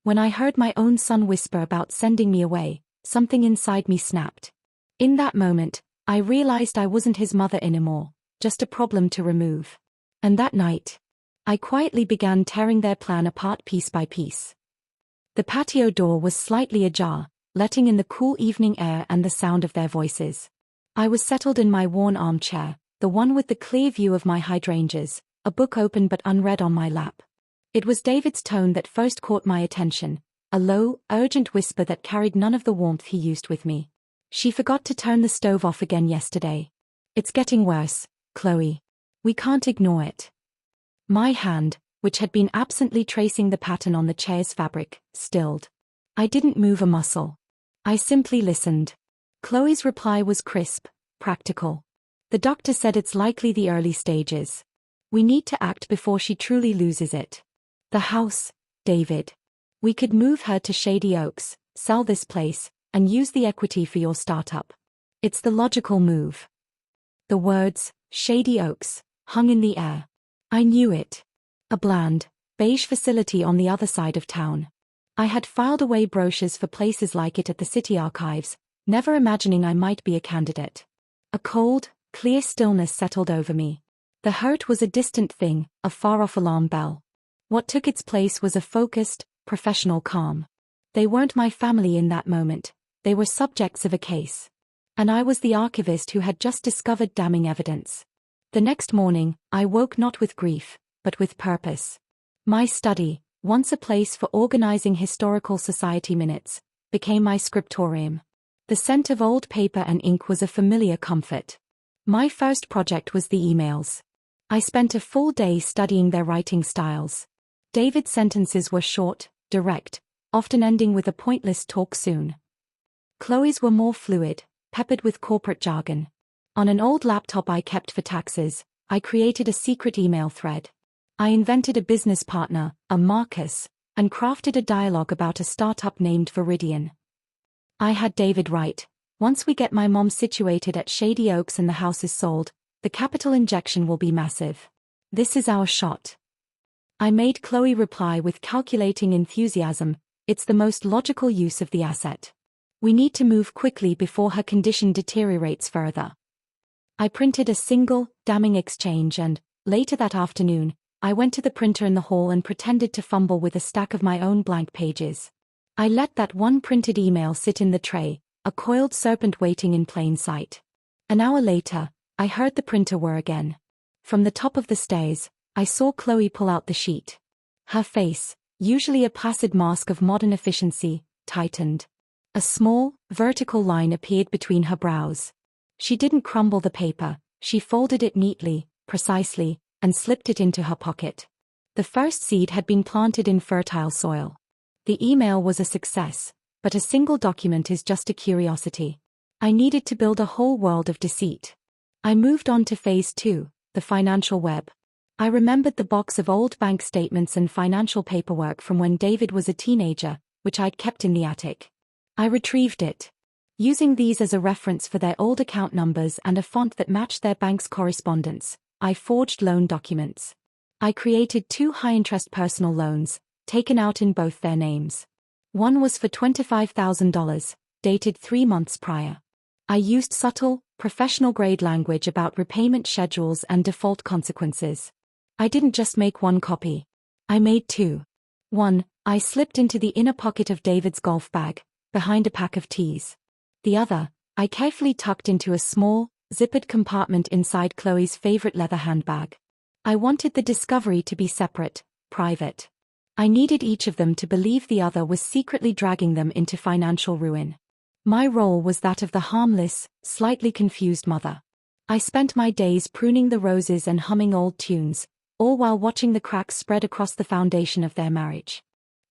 When I heard my own son whisper about sending me away, something inside me snapped. In that moment, I realized I wasn't his mother anymore, just a problem to remove. And that night, I quietly began tearing their plan apart piece by piece. The patio door was slightly ajar, letting in the cool evening air and the sound of their voices. I was settled in my worn armchair, the one with the clear view of my hydrangeas, a book open but unread on my lap. It was David's tone that first caught my attention, a low, urgent whisper that carried none of the warmth he used with me. She forgot to turn the stove off again yesterday. It's getting worse, Chloe. We can't ignore it. My hand, which had been absently tracing the pattern on the chair's fabric, stilled. I didn't move a muscle. I simply listened. Chloe's reply was crisp, practical. The doctor said it's likely the early stages. We need to act before she truly loses it. The house, David. We could move her to Shady Oaks, sell this place, and use the equity for your startup. It's the logical move. The words, Shady Oaks, hung in the air. I knew it. A bland, beige facility on the other side of town. I had filed away brochures for places like it at the city archives, never imagining I might be a candidate. A cold, clear stillness settled over me. The hurt was a distant thing, a far-off alarm bell. What took its place was a focused, professional calm. They weren't my family in that moment, they were subjects of a case. And I was the archivist who had just discovered damning evidence. The next morning, I woke not with grief, but with purpose. My study, once a place for organizing historical society minutes, became my scriptorium. The scent of old paper and ink was a familiar comfort. My first project was the emails. I spent a full day studying their writing styles. David's sentences were short, direct, often ending with a pointless "talk soon." Chloe's were more fluid, peppered with corporate jargon. On an old laptop I kept for taxes, I created a secret email thread. I invented a business partner, a Marcus, and crafted a dialogue about a startup named Viridian. I had David write, "Once we get my mom situated at Shady Oaks and the house is sold, the capital injection will be massive. This is our shot." I made Chloe reply with calculating enthusiasm, "It's the most logical use of the asset. We need to move quickly before her condition deteriorates further." I printed a single, damning exchange and, later that afternoon, I went to the printer in the hall and pretended to fumble with a stack of my own blank pages. I let that one printed email sit in the tray, a coiled serpent waiting in plain sight. An hour later, I heard the printer whir again. From the top of the stairs, I saw Chloe pull out the sheet. Her face, usually a placid mask of modern efficiency, tightened. A small, vertical line appeared between her brows. She didn't crumble the paper, she folded it neatly, precisely, and slipped it into her pocket. The first seed had been planted in fertile soil. The email was a success, but a single document is just a curiosity. I needed to build a whole world of deceit. I moved on to phase 2, the financial web. I remembered the box of old bank statements and financial paperwork from when David was a teenager, which I'd kept in the attic. I retrieved it. Using these as a reference for their old account numbers and a font that matched their bank's correspondence, I forged loan documents. I created 2 high-interest personal loans, taken out in both their names. One was for $25,000, dated 3 months prior. I used subtle, professional-grade language about repayment schedules and default consequences. I didn't just make 1 copy. I made 2. One, I slipped into the inner pocket of David's golf bag, behind a pack of teas. The other, I carefully tucked into a small, zippered compartment inside Chloe's favorite leather handbag. I wanted the discovery to be separate, private. I needed each of them to believe the other was secretly dragging them into financial ruin. My role was that of the harmless, slightly confused mother. I spent my days pruning the roses and humming old tunes, all while watching the cracks spread across the foundation of their marriage.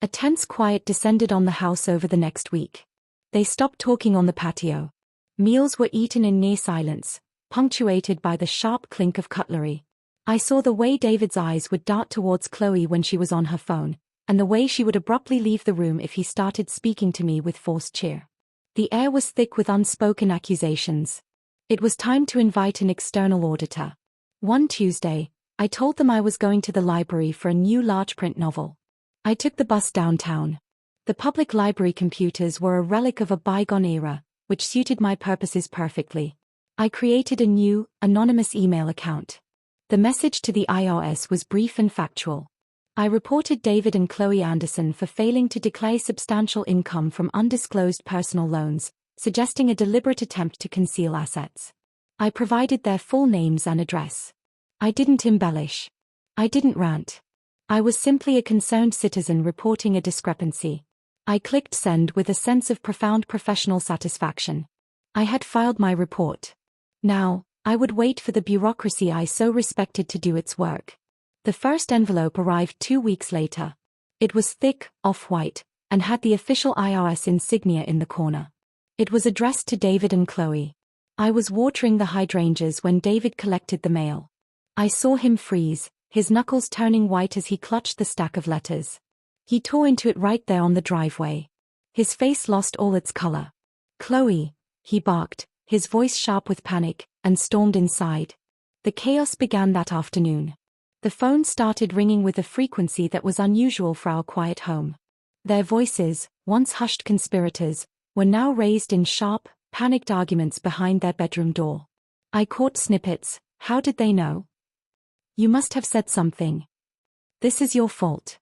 A tense quiet descended on the house over the next week. They stopped talking on the patio. Meals were eaten in near silence, punctuated by the sharp clink of cutlery. I saw the way David's eyes would dart towards Chloe when she was on her phone, and the way she would abruptly leave the room if he started speaking to me with forced cheer. The air was thick with unspoken accusations. It was time to invite an external auditor. One Tuesday, I told them I was going to the library for a new large print novel. I took the bus downtown. The public library computers were a relic of a bygone era, which suited my purposes perfectly. I created a new, anonymous email account. The message to the IRS was brief and factual. I reported David and Chloe Anderson for failing to declare substantial income from undisclosed personal loans, suggesting a deliberate attempt to conceal assets. I provided their full names and address. I didn't embellish. I didn't rant. I was simply a concerned citizen reporting a discrepancy. I clicked send with a sense of profound professional satisfaction. I had filed my report. Now, I would wait for the bureaucracy I so respected to do its work. The first envelope arrived 2 weeks later. It was thick, off-white, and had the official IRS insignia in the corner. It was addressed to David and Chloe. I was watering the hydrangeas when David collected the mail. I saw him freeze, his knuckles turning white as he clutched the stack of letters. He tore into it right there on the driveway. His face lost all its color. "Chloe," he barked, his voice sharp with panic, and stormed inside. The chaos began that afternoon. The phone started ringing with a frequency that was unusual for our quiet home. Their voices, once hushed conspirators, were now raised in sharp, panicked arguments behind their bedroom door. I caught snippets. "How did they know? You must have said something. This is your fault."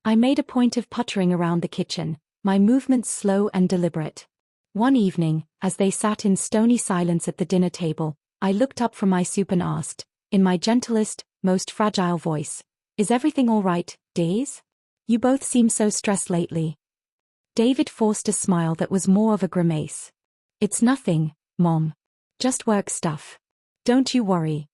I made a point of puttering around the kitchen, my movements slow and deliberate. One evening, as they sat in stony silence at the dinner table, I looked up from my soup and asked, in my gentlest, most fragile voice, "Is everything all right, Days? You both seem so stressed lately." David forced a smile that was more of a grimace. "It's nothing, Mom. Just work stuff. Don't you worry."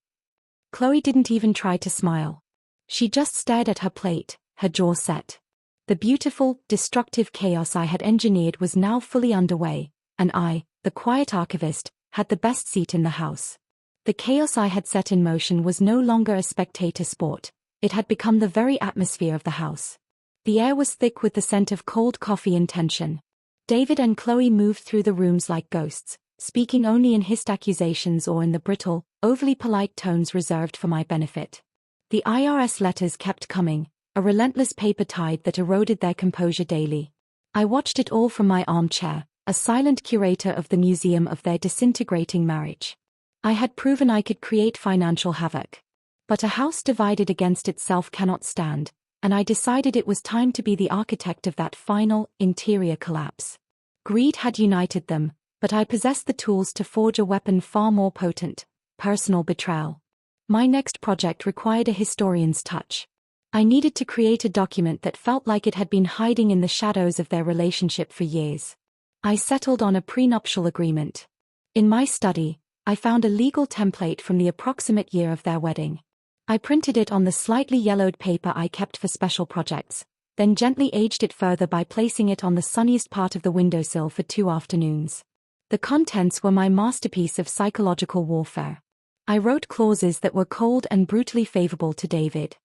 Chloe didn't even try to smile. She just stared at her plate, her jaw set. The beautiful, destructive chaos I had engineered was now fully underway, and I, the quiet archivist, had the best seat in the house. The chaos I had set in motion was no longer a spectator sport, it had become the very atmosphere of the house. The air was thick with the scent of cold coffee and tension. David and Chloe moved through the rooms like ghosts, speaking only in hissed accusations or in the brittle, overly polite tones reserved for my benefit. The IRS letters kept coming, a relentless paper tide that eroded their composure daily. I watched it all from my armchair, a silent curator of the museum of their disintegrating marriage. I had proven I could create financial havoc. But a house divided against itself cannot stand, and I decided it was time to be the architect of that final, interior collapse. Greed had united them, but I possessed the tools to forge a weapon far more potent: personal betrayal. My next project required a historian's touch. I needed to create a document that felt like it had been hiding in the shadows of their relationship for years. I settled on a prenuptial agreement. In my study, I found a legal template from the approximate year of their wedding. I printed it on the slightly yellowed paper I kept for special projects, then gently aged it further by placing it on the sunniest part of the windowsill for 2 afternoons. The contents were my masterpiece of psychological warfare. I wrote clauses that were cold and brutally favorable to David.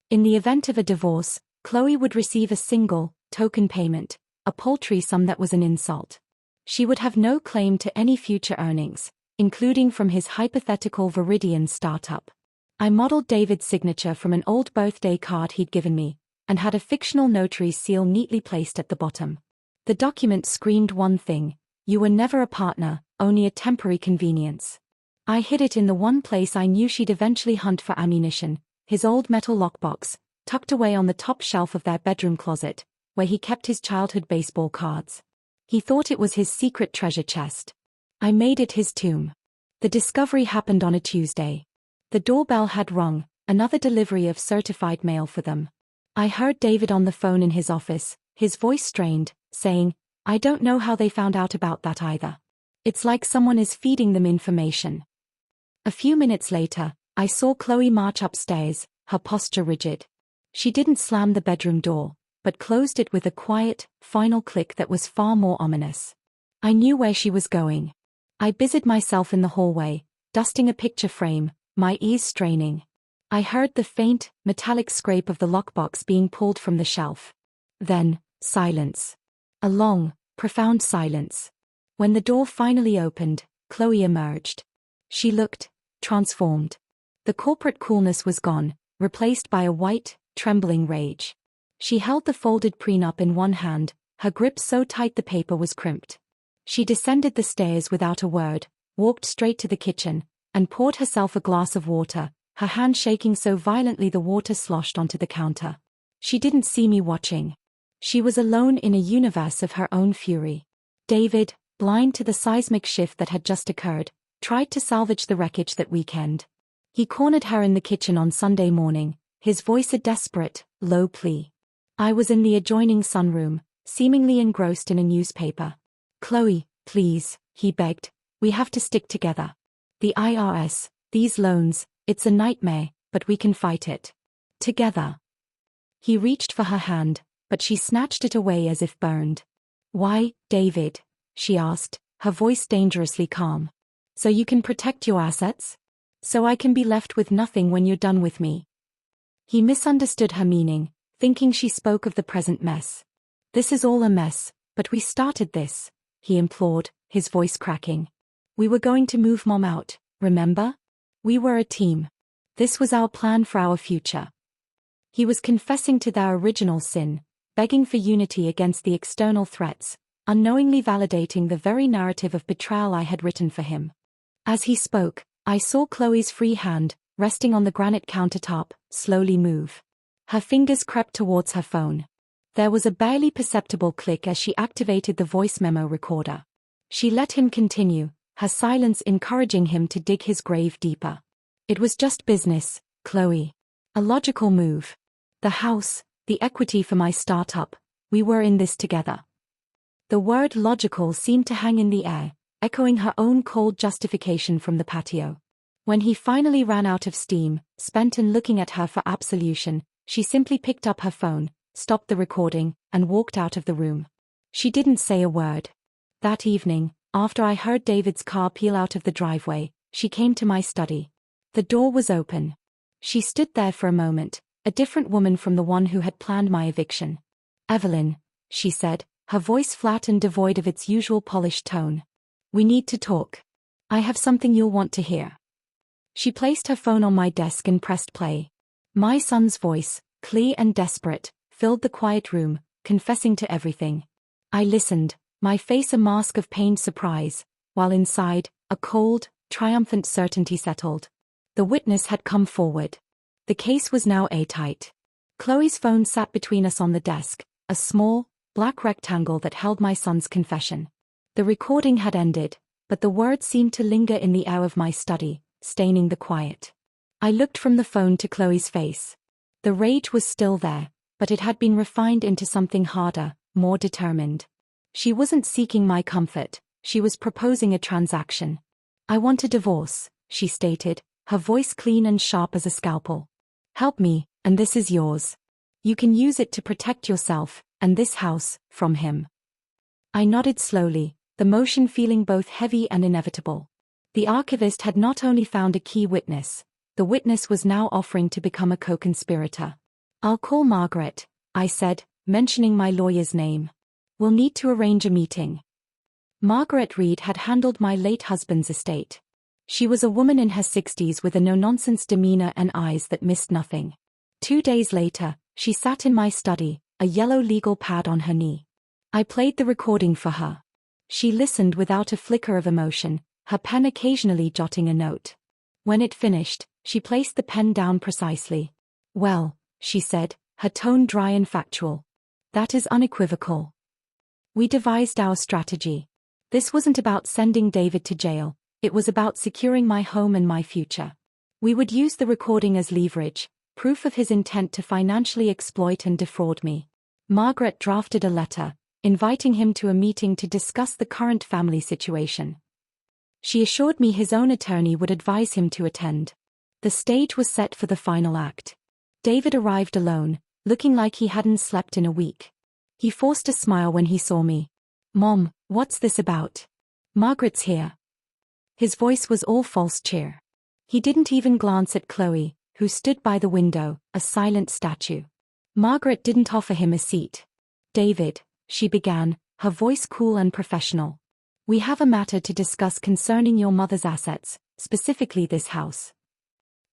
In the event of a divorce, Chloe would receive a single, token payment, a paltry sum that was an insult. She would have no claim to any future earnings, including from his hypothetical Viridian startup. I modeled David's signature from an old birthday card he'd given me, and had a fictional notary's seal neatly placed at the bottom. The document screamed one thing: you were never a partner, only a temporary convenience. I hid it in the one place I knew she'd eventually hunt for ammunition, his old metal lockbox, tucked away on the top shelf of their bedroom closet, where he kept his childhood baseball cards. He thought it was his secret treasure chest. I made it his tomb. The discovery happened on a Tuesday. The doorbell had rung, another delivery of certified mail for them. I heard David on the phone in his office, his voice strained, saying, "I don't know how they found out about that either. It's like someone is feeding them information." A few minutes later, I saw Chloe march upstairs, her posture rigid. She didn't slam the bedroom door, but closed it with a quiet, final click that was far more ominous. I knew where she was going. I busied myself in the hallway, dusting a picture frame, my ears straining. I heard the faint, metallic scrape of the lockbox being pulled from the shelf. Then, silence. A long, profound silence. When the door finally opened, Chloe emerged. She looked transformed. The corporate coolness was gone, replaced by a white, trembling rage. She held the folded prenup in one hand, her grip so tight the paper was crimped. She descended the stairs without a word, walked straight to the kitchen, and poured herself a glass of water, her hand shaking so violently the water sloshed onto the counter. She didn't see me watching. She was alone in a universe of her own fury. David, blind to the seismic shift that had just occurred, tried to salvage the wreckage that weekend. He cornered her in the kitchen on Sunday morning, his voice a desperate, low plea. I was in the adjoining sunroom, seemingly engrossed in a newspaper. "Chloe, please," he begged, "we have to stick together. The IRS, these loans, it's a nightmare, but we can fight it. Together." He reached for her hand, but she snatched it away as if burned. "Why, David?" she asked, her voice dangerously calm. "So you can protect your assets? So I can be left with nothing when you're done with me?" He misunderstood her meaning, thinking she spoke of the present mess. "This is all a mess, but we started this," he implored, his voice cracking. "We were going to move Mom out, remember? We were a team. This was our plan for our future." He was confessing to their original sin, begging for unity against the external threats, unknowingly validating the very narrative of betrayal I had written for him. As he spoke, I saw Chloe's free hand, resting on the granite countertop, slowly move. Her fingers crept towards her phone. There was a barely perceptible click as she activated the voice memo recorder. She let him continue, her silence encouraging him to dig his grave deeper. "It was just business, Chloe. A logical move. The house, the equity for my startup, we were in this together." The word logical seemed to hang in the air, echoing her own cold justification from the patio. When he finally ran out of steam, spent and looking at her for absolution, she simply picked up her phone, stopped the recording, and walked out of the room. She didn't say a word. That evening, after I heard David's car peel out of the driveway, she came to my study. The door was open. She stood there for a moment, a different woman from the one who had planned my eviction. "Evelyn," she said, her voice flat and devoid of its usual polished tone. "We need to talk. I have something you'll want to hear." She placed her phone on my desk and pressed play. My son's voice, clear and desperate, filled the quiet room, confessing to everything. I listened, my face a mask of pained surprise, while inside, a cold, triumphant certainty settled. The witness had come forward. The case was now airtight. Chloe's phone sat between us on the desk, a small, black rectangle that held my son's confession. The recording had ended, but the words seemed to linger in the air of my study, staining the quiet. I looked from the phone to Chloe's face. The rage was still there, but it had been refined into something harder, more determined. She wasn't seeking my comfort, she was proposing a transaction. "I want a divorce," she stated, her voice clean and sharp as a scalpel. "Help me, and this is yours. You can use it to protect yourself, and this house, from him." I nodded slowly, the motion feeling both heavy and inevitable. The archivist had not only found a key witness, the witness was now offering to become a co-conspirator. "I'll call Margaret," I said, mentioning my lawyer's name. "We'll need to arrange a meeting." Margaret Reed had handled my late husband's estate. She was a woman in her 60s with a no-nonsense demeanor and eyes that missed nothing. 2 days later, she sat in my study, a yellow legal pad on her knee. I played the recording for her. She listened without a flicker of emotion, her pen occasionally jotting a note. When it finished, she placed the pen down precisely. "Well," she said, her tone dry and factual. "That is unequivocal. We devised our strategy. This wasn't about sending David to jail. It was about securing my home and my future. We would use the recording as leverage, proof of his intent to financially exploit and defraud me." Margaret drafted a letter, inviting him to a meeting to discuss the current family situation. She assured me his own attorney would advise him to attend. The stage was set for the final act. David arrived alone, looking like he hadn't slept in a week. He forced a smile when he saw me. "Mom, what's this about? Margaret's here." His voice was all false cheer. He didn't even glance at Chloe, who stood by the window, a silent statue. Margaret didn't offer him a seat. "David," she began, her voice cool and professional. "We have a matter to discuss concerning your mother's assets, specifically this house."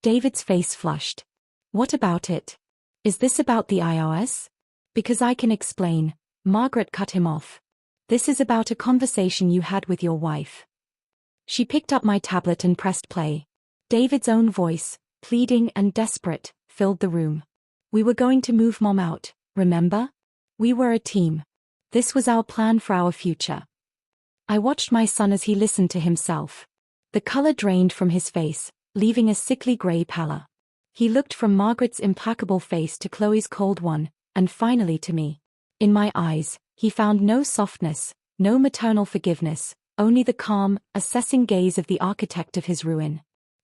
David's face flushed. "What about it? Is this about the IRS? Because I can explain," Margaret cut him off. This is about a conversation you had with your wife. She picked up my tablet and pressed play. David's own voice, pleading and desperate, filled the room. We were going to move Mom out, remember? We were a team. This was our plan for our future. I watched my son as he listened to himself. The color drained from his face, leaving a sickly gray pallor. He looked from Margaret's implacable face to Chloe's cold one, and finally to me. In my eyes, he found no softness, no maternal forgiveness, only the calm, assessing gaze of the architect of his ruin.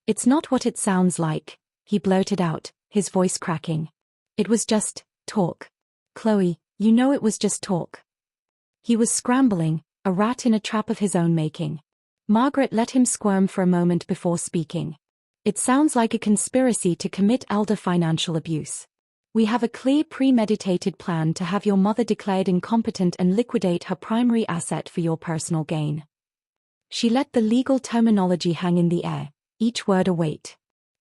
It's not what it sounds like, he blurted out, his voice cracking. It was just talk. Chloe, you know it was just talk. He was scrambling, a rat in a trap of his own making. Margaret let him squirm for a moment before speaking. It sounds like a conspiracy to commit elder financial abuse. We have a clear premeditated plan to have your mother declared incompetent and liquidate her primary asset for your personal gain. She let the legal terminology hang in the air, each word a weight.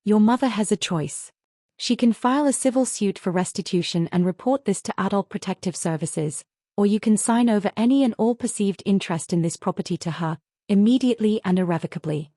Your mother has a choice. She can file a civil suit for restitution and report this to Adult Protective Services, or you can sign over any and all perceived interest in this property to her, immediately and irrevocably.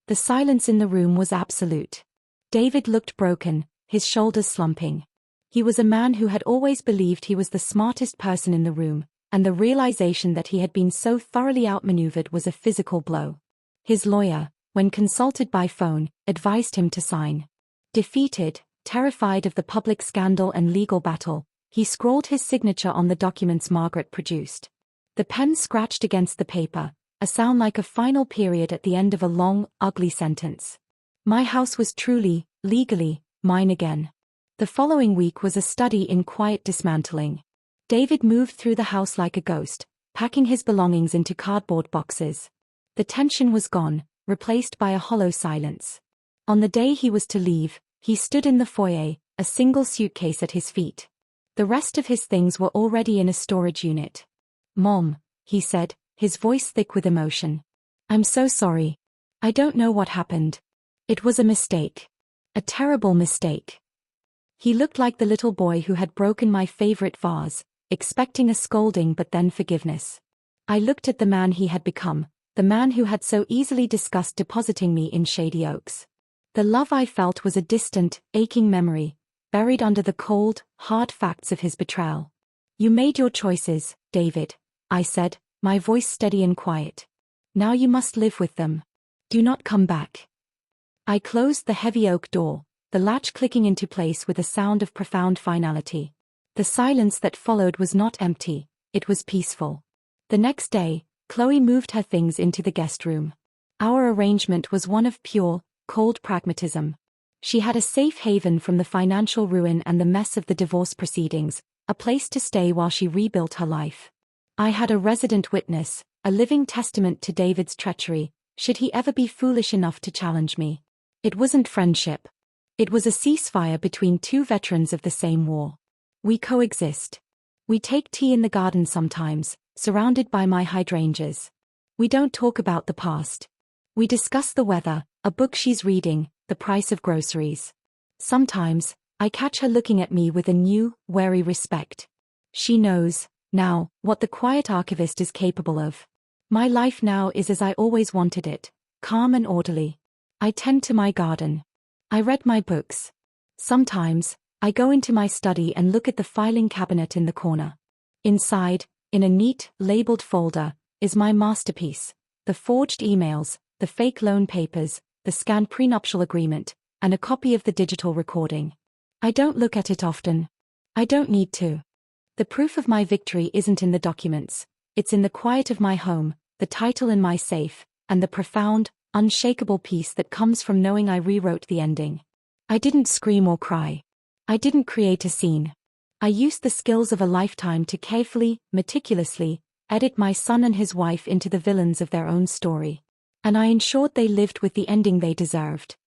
The silence in the room was absolute. David looked broken, his shoulders slumping. He was a man who had always believed he was the smartest person in the room, and the realization that he had been so thoroughly outmaneuvered was a physical blow. His lawyer, when consulted by phone, advised him to sign. Defeated, terrified of the public scandal and legal battle, he scrawled his signature on the documents Margaret produced. The pen scratched against the paper, a sound like a final period at the end of a long, ugly sentence. My house was truly, legally, mine again. The following week was a study in quiet dismantling. David moved through the house like a ghost, packing his belongings into cardboard boxes. The tension was gone, replaced by a hollow silence. On the day he was to leave, he stood in the foyer, a single suitcase at his feet. The rest of his things were already in a storage unit. Mom, he said, his voice thick with emotion. I'm so sorry. I don't know what happened. It was a mistake. A terrible mistake. He looked like the little boy who had broken my favorite vase, expecting a scolding but then forgiveness. I looked at the man he had become, the man who had so easily discussed depositing me in Shady Oaks. The love I felt was a distant, aching memory, buried under the cold, hard facts of his betrayal. You made your choices, David, I said, my voice steady and quiet. Now you must live with them. Do not come back. I closed the heavy oak door, the latch clicking into place with a sound of profound finality. The silence that followed was not empty, it was peaceful. The next day, Chloe moved her things into the guest room. Our arrangement was one of pure, cold pragmatism. She had a safe haven from the financial ruin and the mess of the divorce proceedings, a place to stay while she rebuilt her life. I had a resident witness, a living testament to David's treachery, should he ever be foolish enough to challenge me. It wasn't friendship. It was a ceasefire between two veterans of the same war. We coexist. We take tea in the garden sometimes, surrounded by my hydrangeas. We don't talk about the past. We discuss the weather, a book she's reading, the price of groceries. Sometimes, I catch her looking at me with a new, wary respect. She knows, now, what the quiet archivist is capable of. My life now is as I always wanted it, calm and orderly. I tend to my garden. I read my books. Sometimes, I go into my study and look at the filing cabinet in the corner. Inside, in a neat, labeled folder, is my masterpiece, the forged emails, the fake loan papers, the scanned prenuptial agreement, and a copy of the digital recording. I don't look at it often. I don't need to. The proof of my victory isn't in the documents, it's in the quiet of my home, the title in my safe, and the profound, unshakable peace that comes from knowing I rewrote the ending. I didn't scream or cry. I didn't create a scene. I used the skills of a lifetime to carefully, meticulously, edit my son and his wife into the villains of their own story. And I ensured they lived with the ending they deserved.